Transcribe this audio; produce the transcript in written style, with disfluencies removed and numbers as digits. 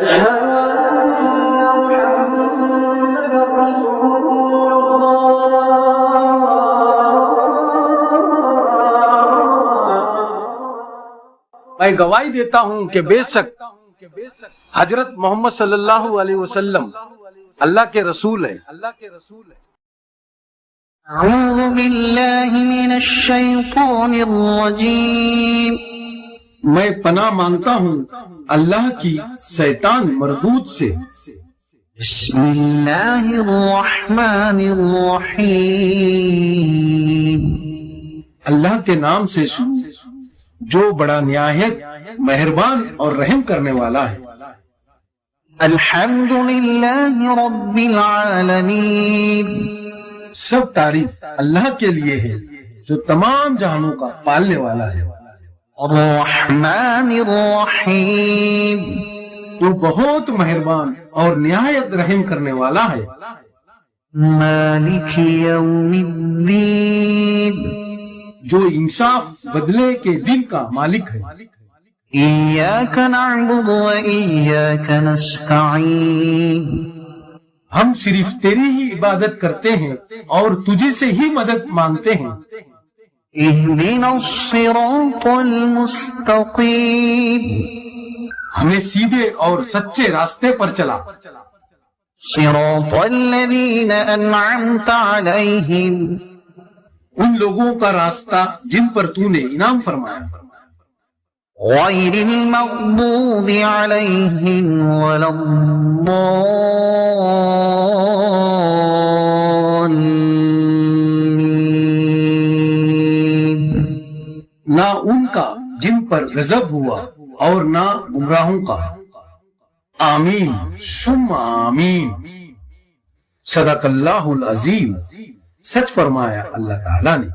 أشهد أن محمدًا رسول الله۔ میں گواہی دیتا ہوں کہ بے شک حضرت محمد صلی اللہ علیہ وسلم اللہ کے رسول ہیں۔ أعوذ بالله من الشيطان الرجيم۔ میں پناہ مانگتا ہوں اللہ کی شیطان مردود سے۔ بسم الله الرحمن الرحيم۔ اللہ کے نام سے شروع جو بڑا نہایت مہربان اور رحم کرنے والا ہے۔ الحمد لله رب العالمين۔ سب تعریف اللہ کے لیے ہے جو تمام جہانوں کا پالنے والا ہے۔ الرحمن الرحیم۔ تو بہت مہربان اور نہایت رحم کرنے والا ہے۔ مالک یوم الدین۔ جو انصاف بدلے کے دن کا مالک ہے۔ ایاک نعبد و ایاک نستعین۔ ہم صرف تیری ہی عبادت کرتے ہیں اور تجھے سے ہی مدد مانگتے ہیں۔ اہدنا الصراط المستقیم۔ ہمیں سیدھے اور سچے راستے پر چلا۔ صراط الذین انعمت علیہم۔ ان لوگوں کا راستہ جن پر تو نے انعام فرمایا۔ غیر المغضوب علیہم ولا الضالین۔ نہ ان کا جن پر غضب ہوا اور نہ گمراہوں کا۔ آمین ثم آمین۔ صدق اللہ العظیم۔ سچ فرمایا اللہ تعالیٰ نے۔